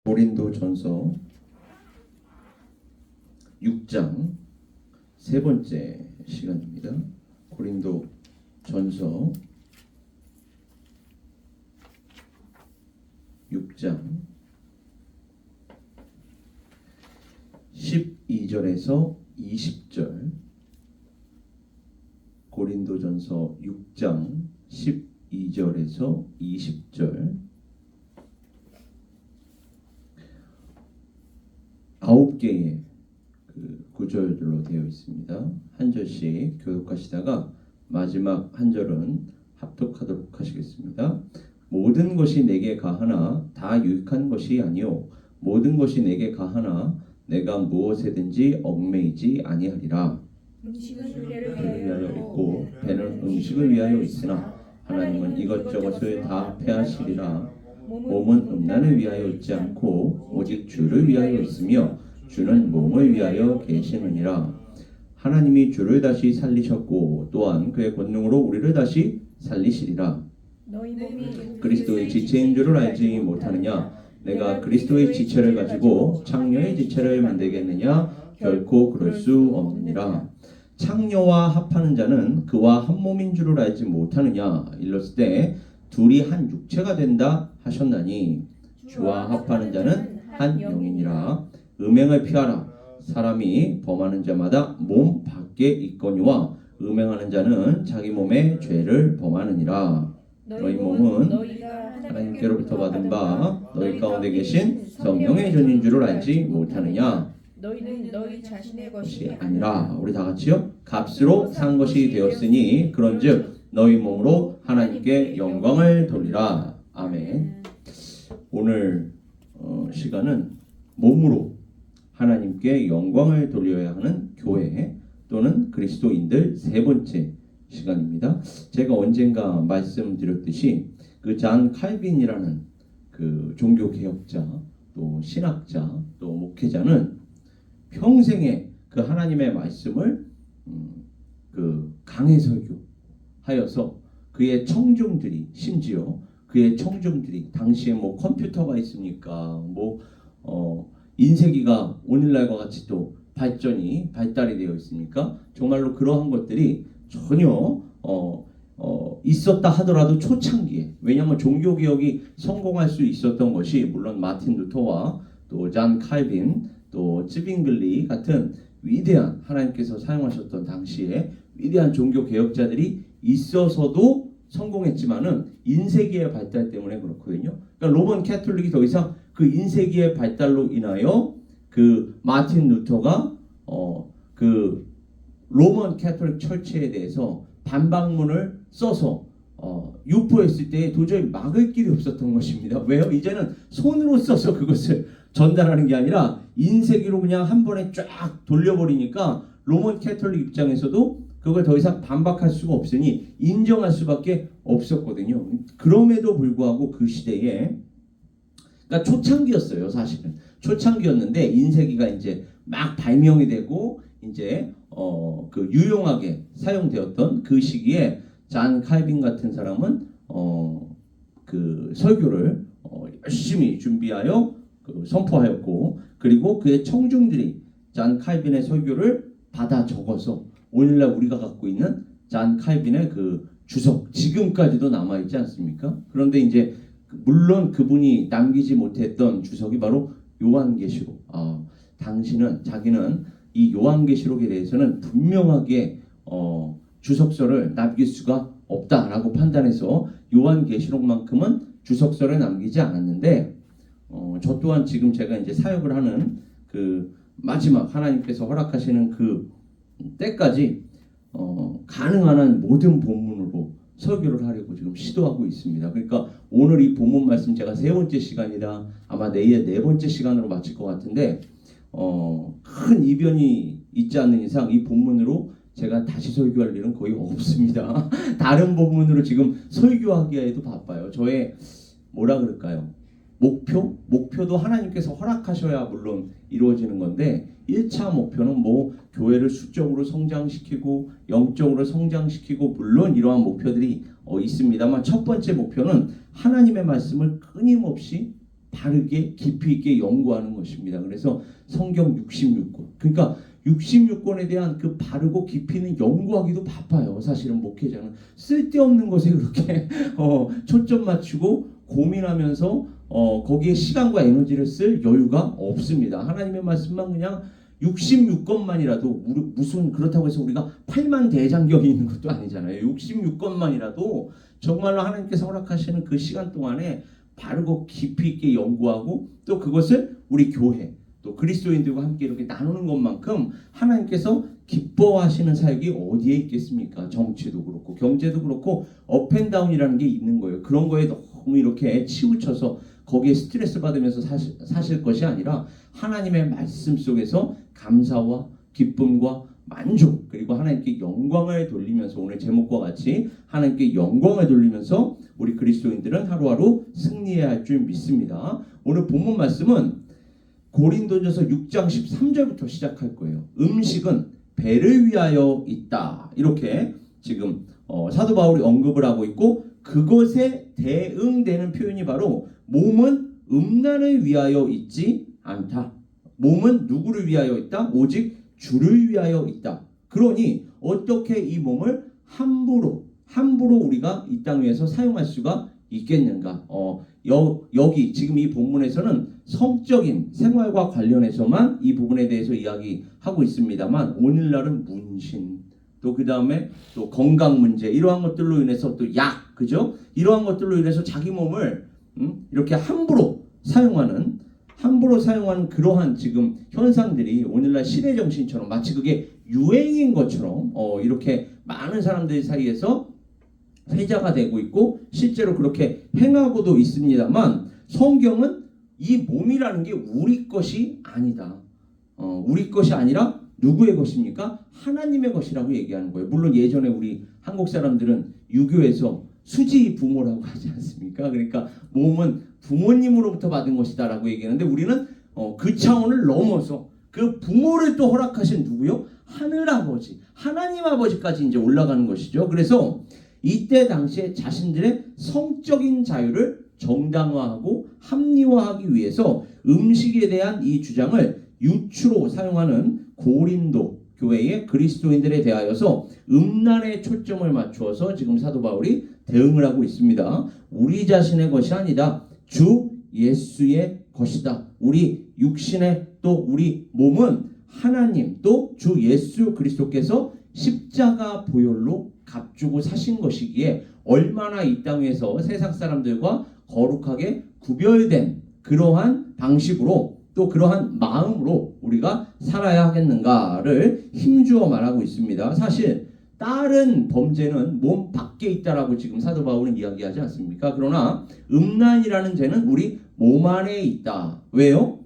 고린도전서 6장 세 번째 시간입니다. 고린도전서 6장 12절에서 20절. 고린도전서 6장 12절에서 20절. 9개의 구절들로 되어 있습니다. 한 절씩 교독하시다가 마지막 한 절은 합독하도록 하시겠습니다. 모든 것이 내게 가하나 다 유익한 것이 아니요 모든 것이 내게 가하나 내가 무엇에든지 얽매이지 아니하리라. 음식은 배를 배를 위하여 있고 배는 음식을 위하여 있으나 하나님은 이것저것을 다 패하시리라. 몸은 음란을 위하여 있지 않고 오직 주를 위하여 있으며 주는 몸을 위하여 계시느니라. 하나님이 주를 다시 살리셨고 또한 그의 권능으로 우리를 다시 살리시리라. 너희 몸이 그리스도의 지체인 줄을 알지 못하느냐? 내가 그리스도의 지체를 가지고 창녀의 지체를 만들겠느냐? 결코 그럴 수 없느니라. 창녀와 합하는 자는 그와 한 몸인 줄을 알지 못하느냐? 일렀을 때 둘이 한 육체가 된다 하셨나니 주와 합하는 자는 한 영이니라. 음행을 피하라. 사람이 범하는 자마다 몸 밖에 있거니와 음행하는 자는 자기 몸에 죄를 범하느니라. 너희 몸은 하나님께로부터 받은 바 너희 가운데 계신 성령의 전인 줄을 알지 못하느냐? 너희는 너희 자신의 것이 것이 아니라. 우리 다 같이요. 값으로 산 것이 되었으니 그런즉 너희 몸으로 하나님께 영광을 돌리라. 아멘. 오늘 시간은 몸으로 하나님께 영광을 돌려야 하는 교회 또는 그리스도인들 세 번째 시간입니다. 제가 언젠가 말씀드렸듯이 그 잔 칼빈이라는 그 종교 개혁자 또 신학자 또 목회자는 평생에 그 하나님의 말씀을 그 강해 설교하여서 그의 청중들이 심지어 그의 청중들이 당시에 뭐 컴퓨터가 있습니까? 인쇄기가 오늘날과 같이 또 발달이 되어 있습니까? 정말로 그러한 것들이 전혀 있었다 하더라도 초창기에, 왜냐하면 종교개혁이 성공할 수 있었던 것이 물론 마틴 루터와 또 잔 칼빈 또 쯔빙글리 같은 위대한 하나님께서 사용하셨던 당시에 위대한 종교개혁자들이 있어서도 성공했지만은 인쇄기의 발달 때문에 그렇거든요. 그러니까 로먼 캐톨릭이 더 이상 그 인쇄기의 발달로 인하여 그 마틴 루터가 그 로먼 캐톨릭 철치에 대해서 반박문을 써서 유포했을 때 도저히 막을 길이 없었던 것입니다. 왜요? 이제는 손으로 써서 그것을 전달하는 게 아니라 인쇄기로 그냥 한 번에 쫙 돌려버리니까 로먼 캐톨릭 입장에서도 그걸 더 이상 반박할 수가 없으니 인정할 수밖에 없었거든요. 그럼에도 불구하고 그 시대에, 그러니까 초창기였어요. 사실은 초창기였는데 인쇄기가 이제 막 발명이 되고 이제 그 유용하게 사용되었던 그 시기에 잔 칼빈 같은 사람은 그 설교를 열심히 준비하여 선포하였고, 그리고 그의 청중들이 잔 칼빈의 설교를 받아 적어서 오늘날 우리가 갖고 있는 잔 칼빈의 그 주석 지금까지도 남아있지 않습니까? 그런데 이제 물론 그분이 남기지 못했던 주석이 바로 요한계시록. 자기는 이 요한계시록에 대해서는 분명하게 주석서를 남길 수가 없다라고 판단해서 요한계시록만큼은 주석서를 남기지 않았는데, 저 또한 지금 제가 이제 사역을 하는 그 마지막 하나님께서 허락하시는 그 때까지 가능한 한 모든 본문으로 설교를 하려고 지금 시도하고 있습니다. 그러니까 오늘 이 본문 말씀 제가 세 번째 시간이다, 아마 내일 네 번째 시간으로 마칠 것 같은데 큰 이변이 있지 않는 이상 이 본문으로 제가 다시 설교할 일은 거의 없습니다. 다른 본문으로 지금 설교하기에도 바빠요. 저의 뭐라 그럴까요? 목표도 하나님께서 허락하셔야 물론 이루어지는 건데 1차 목표는 뭐 교회를 수적으로 성장시키고 영적으로 성장시키고 물론 이러한 목표들이 있습니다만 첫 번째 목표는 하나님의 말씀을 끊임없이 바르게 깊이 있게 연구하는 것입니다. 그래서 성경 66권. 그러니까 66권에 대한 그 바르고 깊이 있는 연구하기도 바빠요. 사실은 목회자는 쓸데없는 것에 그렇게 초점 맞추고 고민하면서 거기에 시간과 에너지를 쓸 여유가 없습니다. 하나님의 말씀만 그냥 66권만이라도 무슨 그렇다고 해서 우리가 8만 대장경이 있는 것도 아니잖아요. 66권만이라도 정말로 하나님께서 허락하시는 그 시간 동안에 바르고 깊이 있게 연구하고 또 그것을 우리 교회 또 그리스도인들과 함께 이렇게 나누는 것만큼 하나님께서 기뻐하시는 사역이 어디에 있겠습니까? 정치도 그렇고 경제도 그렇고 업앤다운이라는 게 있는 거예요. 그런 거에 너무 이렇게 치우쳐서 거기에 스트레스 받으면서 사실 것이 아니라 하나님의 말씀 속에서 감사와 기쁨과 만족 그리고 하나님께 영광을 돌리면서 오늘 제목과 같이 하나님께 영광을 돌리면서 우리 그리스도인들은 하루하루 승리해야 할 줄 믿습니다. 오늘 본문 말씀은 고린도전서 6장 13절부터 시작할 거예요. 음식은 배를 위하여 있다. 이렇게 지금 사도 바울이 언급을 하고 있고 그것에 대응되는 표현이 바로 몸은 음란을 위하여 있지 않다. 몸은 누구를 위하여 있다? 오직 주를 위하여 있다. 그러니 어떻게 이 몸을 함부로 우리가 이 땅 위에서 사용할 수가 있겠는가? 여기 지금 이 본문에서는 성적인 생활과 관련해서만 이 부분에 대해서 이야기하고 있습니다만 오늘날은 문신 또 그 다음에 또 건강 문제 이러한 것들로 인해서 또 약 그죠? 이러한 것들로 인해서 자기 몸을 이렇게 함부로 사용하는 그러한 지금 현상들이 오늘날 시대 정신처럼 마치 그게 유행인 것처럼 이렇게 많은 사람들 사이에서 회자가 되고 있고 실제로 그렇게 행하고도 있습니다만 성경은 이 몸이라는 게 우리 것이 아니다. 우리 것이 아니라 누구의 것입니까? 하나님의 것이라고 얘기하는 거예요. 물론 예전에 우리 한국 사람들은 유교에서 수지 부모라고 하지 않습니까? 그러니까 몸은 부모님으로부터 받은 것이다라고 얘기하는데 우리는 그 차원을 넘어서 그 부모를 또 허락하신 누구요? 하늘아버지, 하나님 아버지까지 이제 올라가는 것이죠. 그래서 이때 당시에 자신들의 성적인 자유를 정당화하고 합리화하기 위해서 음식에 대한 이 주장을 유추로 사용하는 고린도 교회의 그리스도인들에 대하여서 음란에 초점을 맞추어서 지금 사도 바울이 대응을 하고 있습니다. 우리 자신의 것이 아니다. 주 예수의 것이다. 우리 육신의 또 우리 몸은 하나님 또 주 예수 그리스도께서 십자가 보혈로 값주고 사신 것이기에 얼마나 이 땅에서 세상 사람들과 거룩하게 구별된 그러한 방식으로 또 그러한 마음으로 우리가 살아야 하겠는가를 힘주어 말하고 있습니다. 사실 다른 범죄는 몸 밖에 있다라고 지금 사도 바울은 이야기하지 않습니까? 그러나 음란이라는 죄는 우리 몸 안에 있다. 왜요?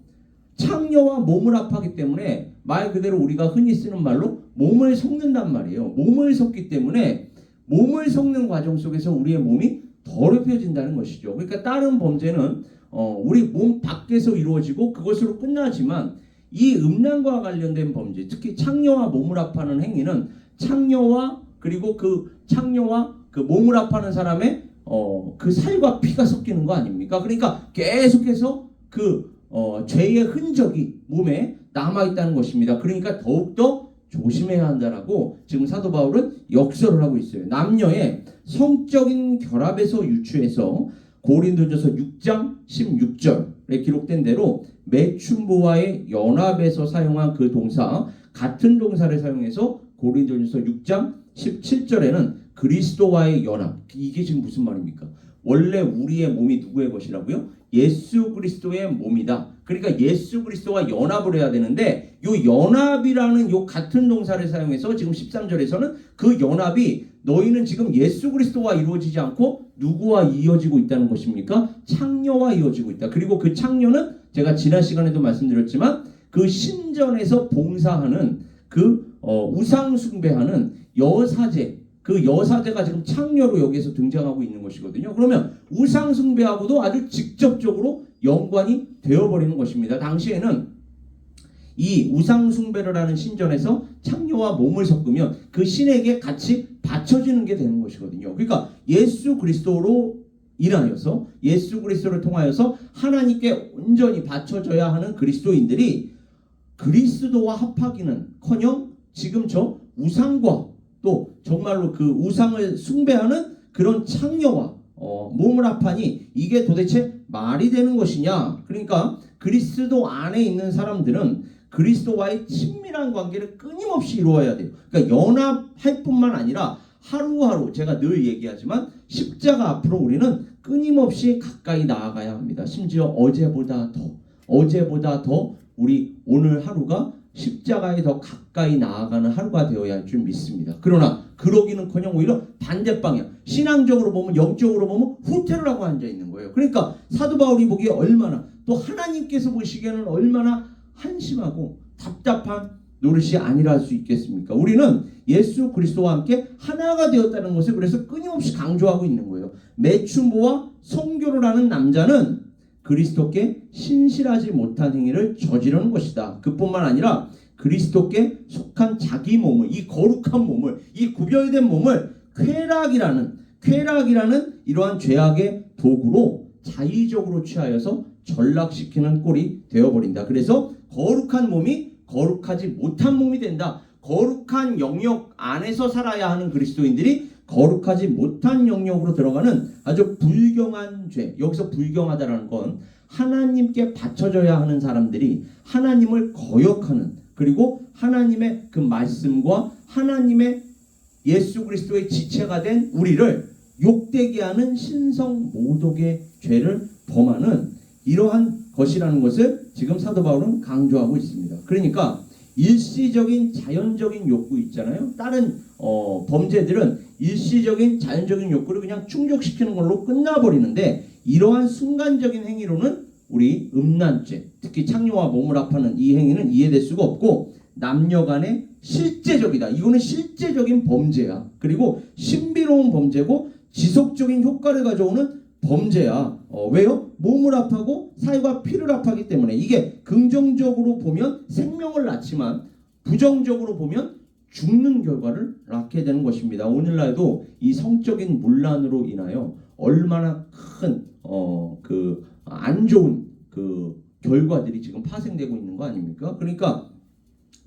창녀와 몸을 합하기 때문에 말 그대로 우리가 흔히 쓰는 말로 몸을 섞는단 말이에요. 몸을 섞기 때문에 몸을 섞는 과정 속에서 우리의 몸이 더럽혀진다는 것이죠. 그러니까 다른 범죄는 우리 몸 밖에서 이루어지고 그것으로 끝나지만 이 음란과 관련된 범죄, 특히 창녀와 몸을 합하는 행위는 창녀와 그리고 그 창녀와 그 몸을 합하는 사람의 그 살과 피가 섞이는 거 아닙니까? 그러니까 계속해서 그 죄의 흔적이 몸에 남아있다는 것입니다. 그러니까 더욱더 조심해야 한다라고 지금 사도 바울은 역설을 하고 있어요. 남녀의 성적인 결합에서 유추해서 고린도전서 6장 16절에 기록된 대로 매춘부와의 연합에서 사용한 그 동사 같은 동사를 사용해서 고린도전서 6장 17절에는 그리스도와의 연합 이게 지금 무슨 말입니까? 원래 우리의 몸이 누구의 것이라고요? 예수 그리스도의 몸이다. 그러니까 예수 그리스도와 연합을 해야 되는데 요 연합이라는 요 같은 동사를 사용해서 지금 13절에서는 그 연합이 너희는 지금 예수 그리스도와 이루어지지 않고 누구와 이어지고 있다는 것입니까? 창녀와 이어지고 있다. 그리고 그 창녀는 제가 지난 시간에도 말씀드렸지만 그 신전에서 봉사하는 그 우상 숭배하는 여사제 그 여사제가 지금 창녀로 여기에서 등장하고 있는 것이거든요. 그러면 우상 숭배하고도 아주 직접적으로 연관이 되어버리는 것입니다. 당시에는 이 우상 숭배를 하는 신전에서 창녀와 몸을 섞으면 그 신에게 같이 바쳐지는 게 되는 것이거든요. 그러니까 예수 그리스도로 인하여서 예수 그리스도를 통하여서 하나님께 온전히 바쳐져야 하는 그리스도인들이 그리스도와 합하기는커녕 지금 저 우상과 또 정말로 그 우상을 숭배하는 그런 창녀와 몸을 합하니 이게 도대체 말이 되는 것이냐? 그러니까 그리스도 안에 있는 사람들은 그리스도와의 친밀한 관계를 끊임없이 이루어야 돼요. 그러니까 연합할 뿐만 아니라 하루하루 제가 늘 얘기하지만 십자가 앞으로 우리는 끊임없이 가까이 나아가야 합니다. 심지어 어제보다 더 우리 오늘 하루가 십자가에 더 가까이 나아가는 하루가 되어야 할 줄 믿습니다. 그러나 그러기는커녕 오히려 반대 방향, 신앙적으로 보면 영적으로 보면 후퇴를 하고 앉아 있는 거예요. 그러니까 사도 바울이 보기에 얼마나 또 하나님께서 보시기에는 얼마나 한심하고 답답한 노릇이 아니라 할 수 있겠습니까? 우리는 예수 그리스도와 함께 하나가 되었다는 것을 그래서 끊임없이 강조하고 있는 거예요. 매춘부와 성교를 하는 남자는 그리스도께 신실하지 못한 행위를 저지르는 것이다. 그뿐만 아니라 그리스도께 속한 자기 몸을, 이 거룩한 몸을, 이 구별된 몸을 쾌락이라는 이러한 죄악의 도구로 자의적으로 취하여서 전락시키는 꼴이 되어버린다. 그래서 거룩한 몸이 거룩하지 못한 몸이 된다. 거룩한 영역 안에서 살아야 하는 그리스도인들이 거룩하지 못한 영역으로 들어가는 아주 불경한 죄. 여기서 불경하다라는 건 하나님께 바쳐져야 하는 사람들이 하나님을 거역하는, 그리고 하나님의 그 말씀과 하나님의 예수 그리스도의 지체가 된 우리를 욕되게 하는 신성 모독의 죄를 범하는 이러한 것이라는 것을 지금 사도 바울은 강조하고 있습니다. 그러니까 일시적인 자연적인 욕구 있잖아요. 다른 범죄들은 일시적인 자연적인 욕구를 그냥 충족시키는 걸로 끝나버리는데, 이러한 순간적인 행위로는 우리 음란죄, 특히 창녀와 몸을 합하는 이 행위는 이해될 수가 없고, 남녀간의 실제적이다. 이거는 실제적인 범죄야. 그리고 신비로운 범죄고 지속적인 효과를 가져오는 범죄야. 왜요? 몸을 합하고 살과 피를 합하기 때문에. 이게 긍정적으로 보면 생명을 낳지만 부정적으로 보면 죽는 결과를 낳게 되는 것입니다. 오늘날도 이 성적인 문란으로 인하여 얼마나 큰 안 좋은 그 결과들이 지금 파생되고 있는 거 아닙니까? 그러니까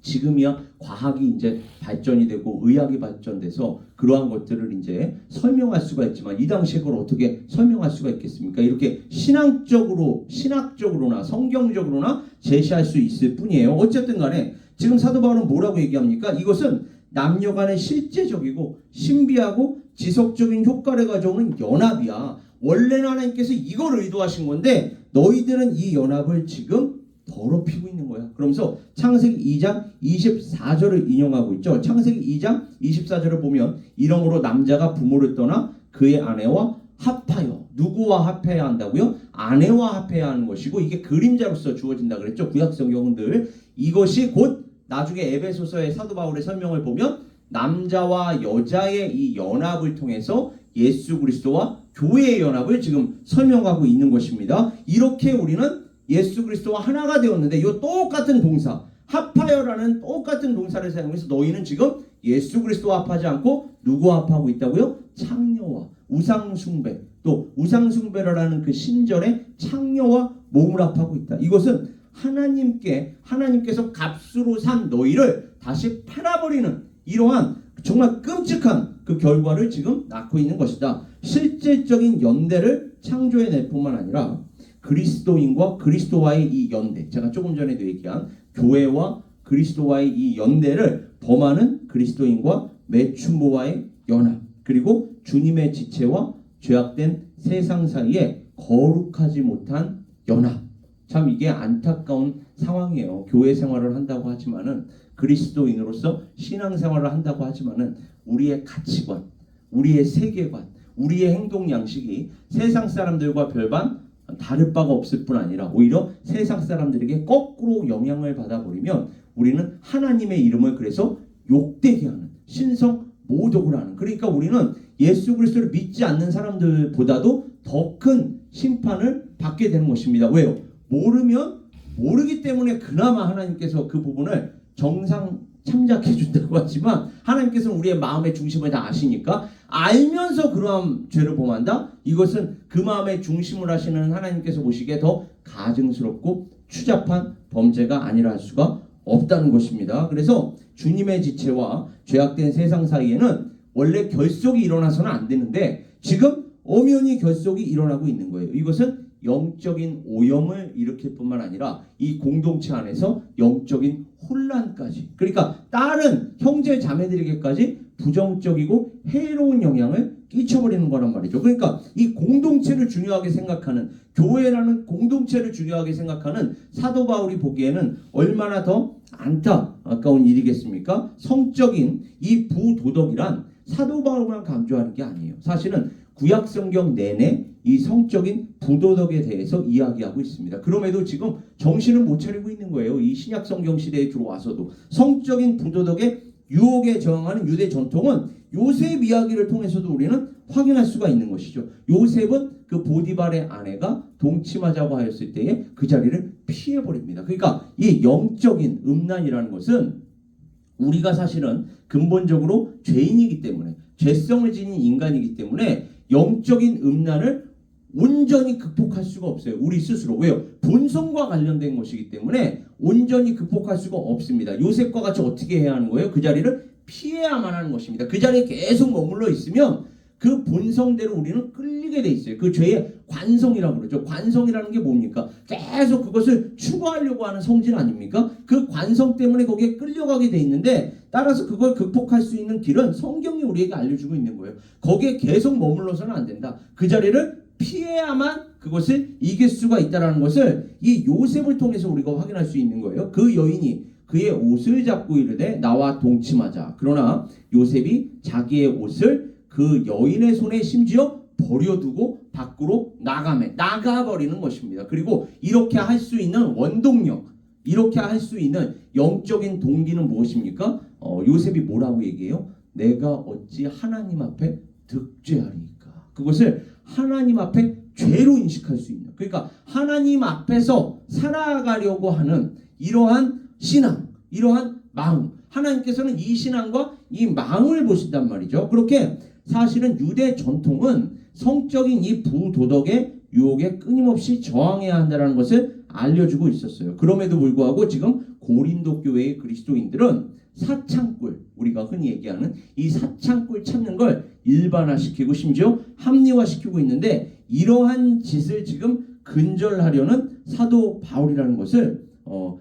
지금이야 과학이 이제 발전이 되고 의학이 발전돼서 그러한 것들을 이제 설명할 수가 있지만, 이 당시에 그걸 어떻게 설명할 수가 있겠습니까? 이렇게 신학적으로나 성경적으로나 제시할 수 있을 뿐이에요. 어쨌든 간에 지금 사도 바울은 뭐라고 얘기합니까? 이것은 남녀 간의 실제적이고 신비하고 지속적인 효과를 가져오는 연합이야. 원래는 하나님께서 이걸 의도하신 건데 너희들은 이 연합을 지금 더럽히고 있는 거야. 그러면서 창세기 2장 24절을 인용하고 있죠. 창세기 2장 24절을 보면 이러므로 남자가 부모를 떠나 그의 아내와 합하여, 누구와 합해야 한다고요? 아내와 합해야 하는 것이고, 이게 그림자로서 주어진다 그랬죠. 구약 성경들. 이것이 곧 나중에 에베소서의 사도 바울의 설명을 보면 남자와 여자의 이 연합을 통해서 예수 그리스도와 교회의 연합을 지금 설명하고 있는 것입니다. 이렇게 우리는 예수 그리스도와 하나가 되었는데, 이 똑같은 동사 합하여라는 똑같은 동사를 사용해서 너희는 지금 예수 그리스도와 합하지 않고 누구와 합하고 있다고요? 창녀와 우상숭배, 또 우상숭배라는 그 신전의 창녀와 몸을 합하고 있다. 이것은 하나님께서 값으로 산 너희를 다시 팔아버리는 이러한 정말 끔찍한 그 결과를 지금 낳고 있는 것이다. 실질적인 연대를 창조해낼 뿐만 아니라 그리스도인과 그리스도와의 이 연대, 제가 조금 전에도 얘기한 교회와 그리스도와의 이 연대를 범하는 그리스도인과 매춘부와의 연합, 그리고 주님의 지체와 죄악된 세상 사이에 거룩하지 못한 연합. 참 이게 안타까운 상황이에요. 교회 생활을 한다고 하지만은, 그리스도인으로서 신앙생활을 한다고 하지만은 우리의 가치관, 우리의 세계관, 우리의 행동 양식이 세상 사람들과 별반 다를 바가 없을 뿐 아니라 오히려 세상 사람들에게 거꾸로 영향을 받아버리면 우리는 하나님의 이름을 그래서 욕되게 하는, 신성 모독을 하는, 그러니까 우리는 예수 그리스도를 믿지 않는 사람들보다도 더 큰 심판을 받게 되는 것입니다. 왜요? 모르기 때문에 그나마 하나님께서 그 부분을 참작해 준다고 하지만 하나님께서는 우리의 마음의 중심을 다 아시니까 알면서 그러한 죄를 범한다? 이것은 그 마음의 중심을 하시는 하나님께서 보시기에 더 가증스럽고 추잡한 범죄가 아니라 할 수가 없다는 것입니다. 그래서 주님의 지체와 죄악된 세상 사이에는 원래 결속이 일어나서는 안 되는데 지금 엄연히 결속이 일어나고 있는 거예요. 이것은 영적인 오염을 일으킬 뿐만 아니라 이 공동체 안에서 영적인 혼란까지, 그러니까 다른 형제 자매들에게까지 부정적이고 해로운 영향을 끼쳐버리는 거란 말이죠. 그러니까 이 공동체를 중요하게 생각하는, 교회라는 공동체를 중요하게 생각하는 사도 바울이 보기에는 얼마나 더 안타까운 일이겠습니까? 성적인 이 부도덕이란 사도 바울만 강조하는 게 아니에요. 사실은 구약 성경 내내 이 성적인 부도덕에 대해서 이야기하고 있습니다. 그럼에도 지금 정신을 못 차리고 있는 거예요. 이 신약 성경 시대에 들어와서도 성적인 부도덕의 유혹에 저항하는 유대 전통은 요셉 이야기를 통해서도 우리는 확인할 수가 있는 것이죠. 요셉은 그 보디발의 아내가 동침하자고 하였을 때에 그 자리를 피해버립니다. 그러니까 이 영적인 음란이라는 것은 우리가 사실은 근본적으로 죄인이기 때문에, 죄성을 지닌 인간이기 때문에 영적인 음란을 온전히 극복할 수가 없어요. 우리 스스로. 왜요? 본성과 관련된 것이기 때문에 온전히 극복할 수가 없습니다. 요셉과 같이 어떻게 해야 하는 거예요? 그 자리를 피해야만 하는 것입니다. 그 자리에 계속 머물러 있으면 그 본성대로 우리는 끌리게 돼 있어요. 그 죄의 관성이라고 그러죠. 관성이라는 게 뭡니까? 계속 그것을 추구하려고 하는 성질 아닙니까? 그 관성 때문에 거기에 끌려가게 돼 있는데, 따라서 그걸 극복할 수 있는 길은 성경이 우리에게 알려주고 있는 거예요. 거기에 계속 머물러서는 안 된다. 그 자리를 피해야만 그것을 이길 수가 있다는 것을 이 요셉을 통해서 우리가 확인할 수 있는 거예요. 그 여인이 그의 옷을 잡고 이르되 나와 동침하자. 그러나 요셉이 자기의 옷을 그 여인의 손에 심지어 버려두고 밖으로 나가버리는 것입니다. 그리고 이렇게 할 수 있는 원동력, 이렇게 할 수 있는 영적인 동기는 무엇입니까? 요셉이 뭐라고 얘기해요? 내가 어찌 하나님 앞에 득죄하리까? 그것을 하나님 앞에 죄로 인식할 수 있는, 그러니까 하나님 앞에서 살아가려고 하는 이러한 신앙, 이러한 마음, 하나님께서는 이 신앙과 이 마음을 보신단 말이죠. 그렇게 사실은 유대 전통은 성적인 이 부도덕의 유혹에 끊임없이 저항해야 한다는 것을 알려주고 있었어요. 그럼에도 불구하고 지금 고린도 교회의 그리스도인들은 사창꾼, 우리가 흔히 얘기하는 이 사창꾼 찾는 걸 일반화시키고 심지어 합리화시키고 있는데, 이러한 짓을 지금 근절하려는 사도 바울이라는 것을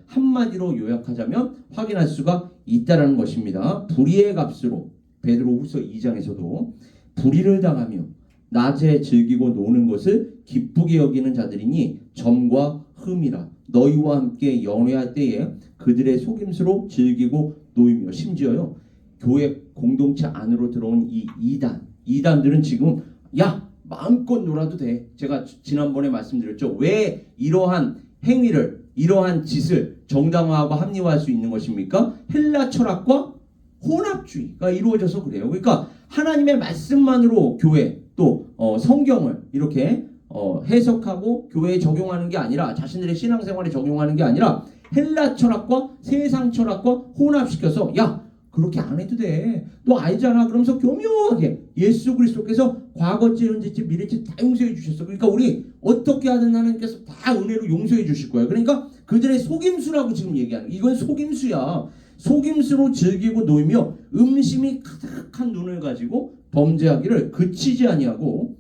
한마디로 요약하자면 확인할 수가 있다는 것입니다. 불의의 값으로 베드로후서 2장에서도 불의를 당하며 낮에 즐기고 노는 것을 기쁘게 여기는 자들이니 점과 흠이라. 너희와 함께 연회할 때에 그들의 속임수로 즐기고 놓이며, 심지어요 교회 공동체 안으로 들어온 이 이단들은 지금 야 마음껏 놀아도 돼. 제가 지난번에 말씀드렸죠. 왜 이러한 행위를, 이러한 짓을 정당화하고 합리화할 수 있는 것입니까? 헬라 철학과 혼합주의가 이루어져서 그래요. 그러니까 하나님의 말씀만으로 교회 또 성경을 이렇게 해석하고 교회에 적용하는 게 아니라, 자신들의 신앙생활에 적용하는 게 아니라 헬라 철학과 세상 철학과 혼합시켜서 야 그렇게 안 해도 돼. 너 알잖아. 그러면서 교묘하게 예수 그리스도께서 과거죄, 현재죄, 미래죄 다 용서해 주셨어. 그러니까 우리 어떻게 하든 하나님께서 다 은혜로 용서해 주실 거예요. 그러니까 그들의 속임수라고 지금 얘기하는, 이건 속임수야. 속임수로 즐기고 놀며 음심이 가득한 눈을 가지고 범죄하기를 그치지 아니하고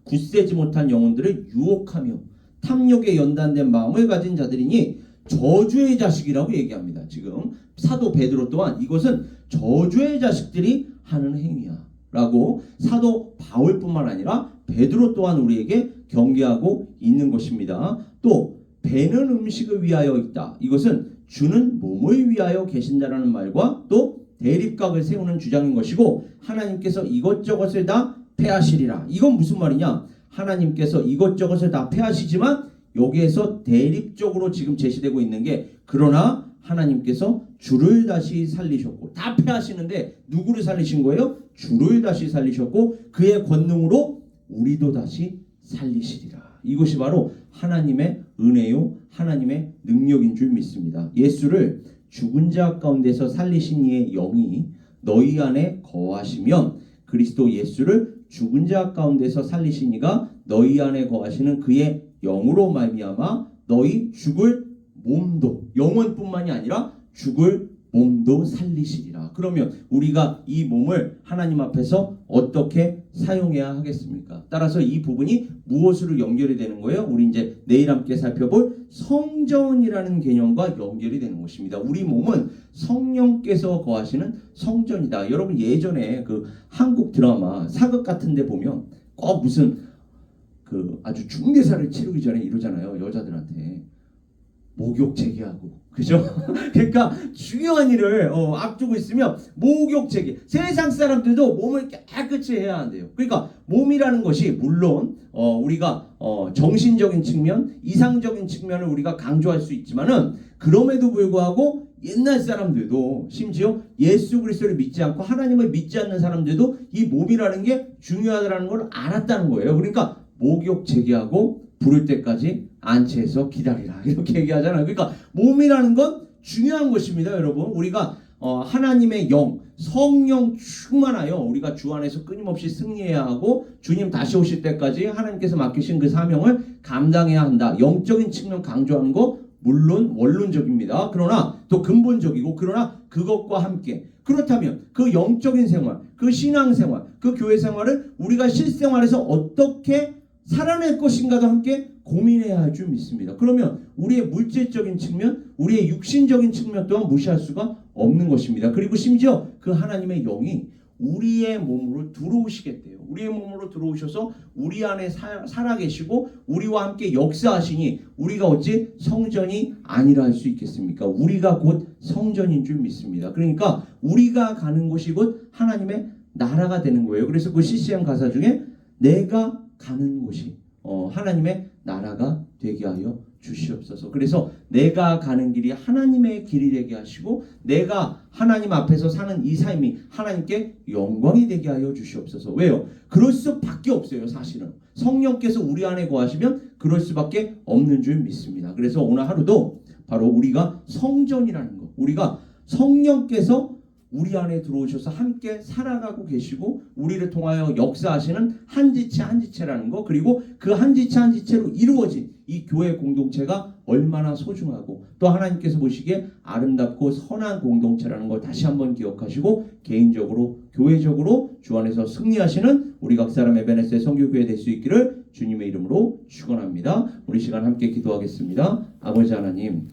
굳세지 못한 영혼들을 유혹하며 탐욕에 연단된 마음을 가진 자들이니 저주의 자식이라고 얘기합니다. 지금 사도 베드로 또한 이것은 저주의 자식들이 하는 행위야 라고 사도 바울뿐만 아니라 베드로 또한 우리에게 경계하고 있는 것입니다. 또 배는 음식을 위하여 있다. 이것은 주는 몸을 위하여 계신다라는 말과 또 대립각을 세우는 주장인 것이고, 하나님께서 이것저것을 다 패하시리라. 이건 무슨 말이냐? 하나님께서 이것저것을 다 패하시지만 여기에서 대립적으로 지금 제시되고 있는 게, 그러나 하나님께서 주를 다시 살리셨고, 다 패하시는데 누구를 살리신 거예요? 주를 다시 살리셨고 그의 권능으로 우리도 다시 살리시리라. 이것이 바로 하나님의 은혜요 하나님의 능력인 줄 믿습니다. 예수를 죽은 자 가운데서 살리신 이의 영이 너희 안에 거하시면 그리스도 예수를 죽은 자 가운데서 살리신 이가 너희 안에 거하시는 그의 영으로 말미암아 너희 죽을 몸도 영혼뿐만이 아니라 죽을 몸도 살리시리라. 그러면 우리가 이 몸을 하나님 앞에서 어떻게 사용해야 하겠습니까? 따라서 이 부분이 무엇으로 연결이 되는 거예요? 우리 이제 내일 함께 살펴볼 성전이라는 개념과 연결이 되는 것입니다. 우리 몸은 성령께서 거하시는 성전이다. 여러분 예전에 그 한국 드라마 사극 같은 데 보면 꼭 무슨 그 아주 중대사를 치르기 전에 이러잖아요. 여자들한테 목욕 재개하고, 그죠? 그러니까 중요한 일을 앞두고 있으면 목욕 재개. 세상 사람들도 몸을 깨끗이 해야 한대요. 그러니까 몸이라는 것이 물론 우리가 정신적인 측면, 이상적인 측면을 우리가 강조할 수 있지만은 그럼에도 불구하고 옛날 사람들도 심지어 예수 그리스도를 믿지 않고 하나님을 믿지 않는 사람들도 이 몸이라는 게 중요하다는 걸 알았다는 거예요. 그러니까 목욕 재개하고 부를 때까지 안채해서 기다리라 이렇게 얘기하잖아요. 그러니까 몸이라는 건 중요한 것입니다, 여러분. 우리가 하나님의 영, 성령 충만하여 우리가 주 안에서 끊임없이 승리해야 하고 주님 다시 오실 때까지 하나님께서 맡기신 그 사명을 감당해야 한다. 영적인 측면 강조하는 거 물론 원론적입니다. 그러나 또 근본적이고, 그러나 그것과 함께 그렇다면 그 영적인 생활, 그 신앙 생활, 그 교회 생활을 우리가 실생활에서 어떻게 살아낼 것인가도 함께 고민해야 할 줄 믿습니다. 그러면 우리의 물질적인 측면, 우리의 육신적인 측면 또한 무시할 수가 없는 것입니다. 그리고 심지어 그 하나님의 영이 우리의 몸으로 들어오시겠대요. 우리의 몸으로 들어오셔서 우리 안에 살아계시고 우리와 함께 역사하시니 우리가 어찌 성전이 아니라 할 수 있겠습니까? 우리가 곧 성전인 줄 믿습니다. 그러니까 우리가 가는 곳이 곧 하나님의 나라가 되는 거예요. 그래서 그 CCM 가사 중에 내가 가는 곳이 하나님의 나라가 되게 하여 주시옵소서. 그래서 내가 가는 길이 하나님의 길이 되게 하시고 내가 하나님 앞에서 사는 이 삶이 하나님께 영광이 되게 하여 주시옵소서. 왜요? 그럴 수밖에 없어요. 사실은 성령께서 우리 안에 거하시면 그럴 수밖에 없는 줄 믿습니다. 그래서 오늘 하루도 바로 우리가 성전이라는 것, 우리가 성령께서 우리 안에 들어오셔서 함께 살아가고 계시고 우리를 통하여 역사하시는 한 지체 한 지체라는 거, 그리고 그 한 지체 한 지체로 이루어진 이 교회 공동체가 얼마나 소중하고 또 하나님께서 보시기에 아름답고 선한 공동체라는 걸 다시 한번 기억하시고 개인적으로 교회적으로 주 안에서 승리하시는 우리 각 사람 에베네스의 선교교회 될 수 있기를 주님의 이름으로 축원합니다. 우리 시간 함께 기도하겠습니다. 아버지 하나님,